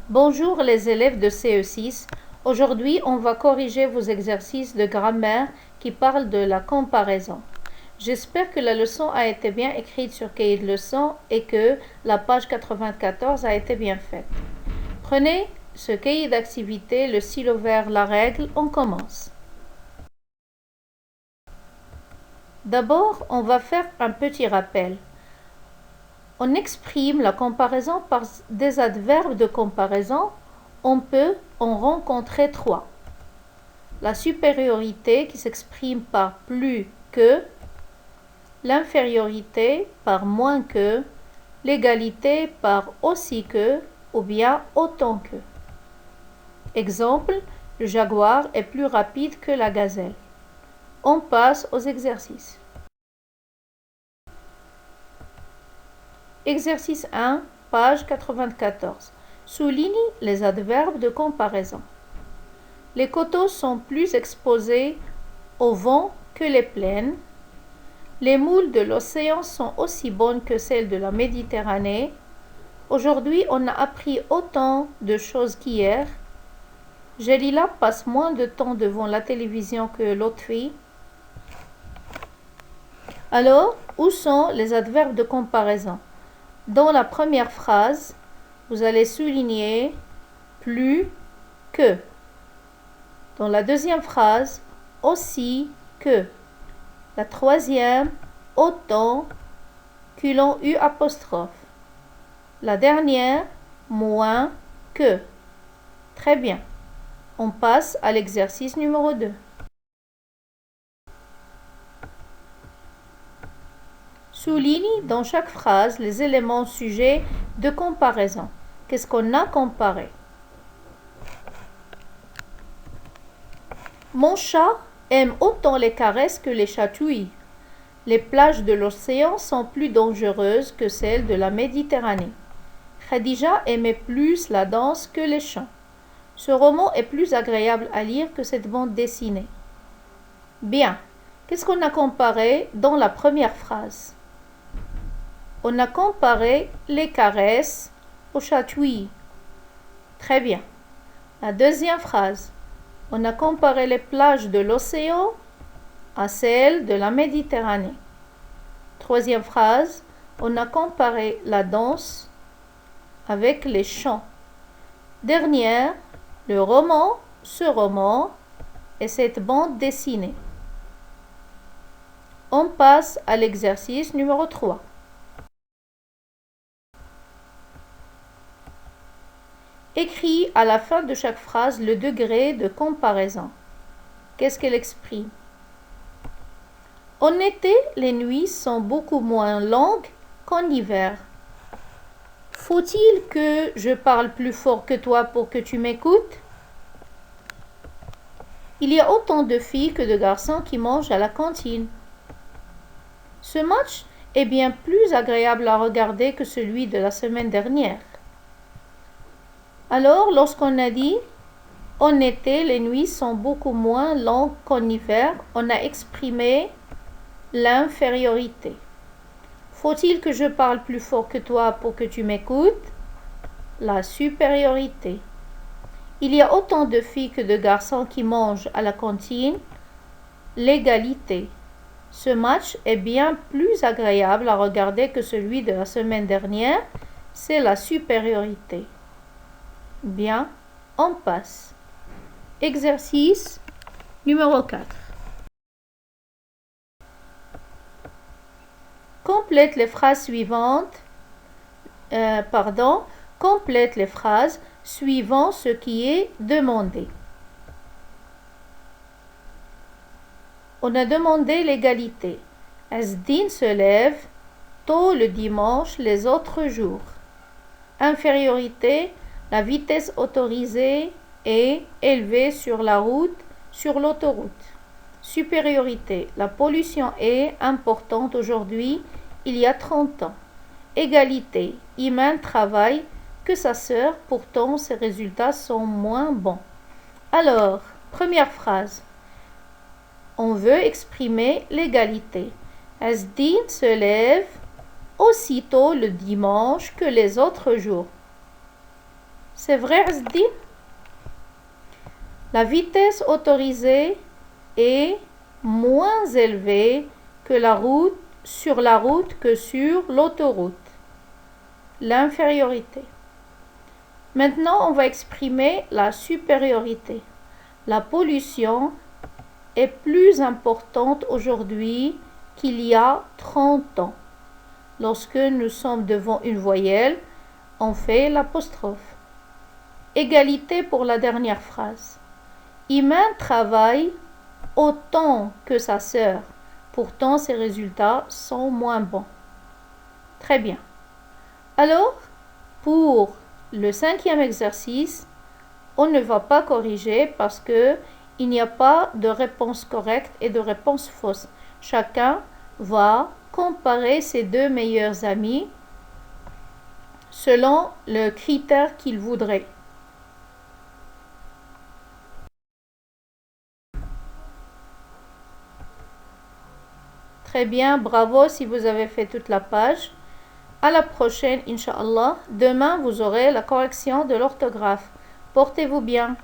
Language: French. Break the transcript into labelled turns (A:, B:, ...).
A: Bonjour les élèves de CE6. Aujourd'hui, on va corriger vos exercices de grammaire qui parlent de la comparaison. J'espère que la leçon a été bien écrite sur cahier de leçon et que la page 94 a été bien faite. Prenez ce cahier d'activité, le stylo vert, la règle, on commence. D'abord, on va faire un petit rappel. On exprime la comparaison par des adverbes de comparaison. On peut en rencontrer trois. La supériorité qui s'exprime par plus que, l'infériorité par moins que, l'égalité par aussi que ou bien autant que. Exemple, le jaguar est plus rapide que la gazelle. On passe aux exercices. Exercice 1, page 94. Souligne les adverbes de comparaison. Les coteaux sont plus exposés au vent que les plaines. Les moules de l'océan sont aussi bonnes que celles de la Méditerranée. Aujourd'hui, on a appris autant de choses qu'hier. Jelila passe moins de temps devant la télévision que l'autre fille. Alors, où sont les adverbes de comparaison? Dans la première phrase, vous allez souligner plus que. Dans la deuxième phrase, aussi que. La troisième, autant, culon U apostrophe. La dernière, moins que. Très bien. On passe à l'exercice numéro 2. Souligne dans chaque phrase les éléments sujets de comparaison. Qu'est-ce qu'on a comparé? Mon chat aime autant les caresses que les chatouilles. Les plages de l'océan sont plus dangereuses que celles de la Méditerranée. Khadija aimait plus la danse que les chants. Ce roman est plus agréable à lire que cette bande dessinée. Bien. Qu'est-ce qu'on a comparé dans la première phrase? On a comparé les caresses aux chatouilles. Très bien. La deuxième phrase. On a comparé les plages de l'océan à celles de la Méditerranée. Troisième phrase. On a comparé la danse avec les chants. Dernière, le roman, ce roman et cette bande dessinée. On passe à l'exercice numéro 3. Écris à la fin de chaque phrase le degré de comparaison. Qu'est-ce qu'elle exprime? En été, les nuits sont beaucoup moins longues qu'en hiver. Faut-il que je parle plus fort que toi pour que tu m'écoutes? Il y a autant de filles que de garçons qui mangent à la cantine. Ce match est bien plus agréable à regarder que celui de la semaine dernière. Alors, lorsqu'on a dit « En été, les nuits sont beaucoup moins longues qu'en hiver », on a exprimé l'infériorité. Faut-il que je parle plus fort que toi pour que tu m'écoutes? La supériorité. Il y a autant de filles que de garçons qui mangent à la cantine. L'égalité. Ce match est bien plus agréable à regarder que celui de la semaine dernière. C'est la supériorité. Bien, on passe. Exercice numéro 4. Complète les phrases suivantes. Complète les phrases suivant ce qui est demandé. On a demandé l'égalité. Asdine se lève tôt le dimanche les autres jours. Infériorité. La vitesse autorisée est élevée sur l'autoroute. Supériorité. La pollution est importante aujourd'hui, il y a 30 ans. Égalité. Iman travaille que sa sœur, pourtant ses résultats sont moins bons. Alors, première phrase. On veut exprimer l'égalité. Asdine se lève aussitôt le dimanche que les autres jours. C'est vrai, Azdi? La vitesse autorisée est moins élevée que sur la route que sur l'autoroute. L'infériorité. Maintenant, on va exprimer la supériorité. La pollution est plus importante aujourd'hui qu'il y a 30 ans. Lorsque nous sommes devant une voyelle, on fait l'apostrophe. Égalité pour la dernière phrase. Iman travaille autant que sa sœur. Pourtant, ses résultats sont moins bons. Très bien. Alors, pour le 5e exercice, on ne va pas corriger parce que il n'y a pas de réponse correcte et de réponse fausse. Chacun va comparer ses deux meilleurs amis selon le critère qu'il voudrait. Très bien, bravo si vous avez fait toute la page. À la prochaine, Inch'Allah. Demain, vous aurez la correction de l'orthographe. Portez-vous bien.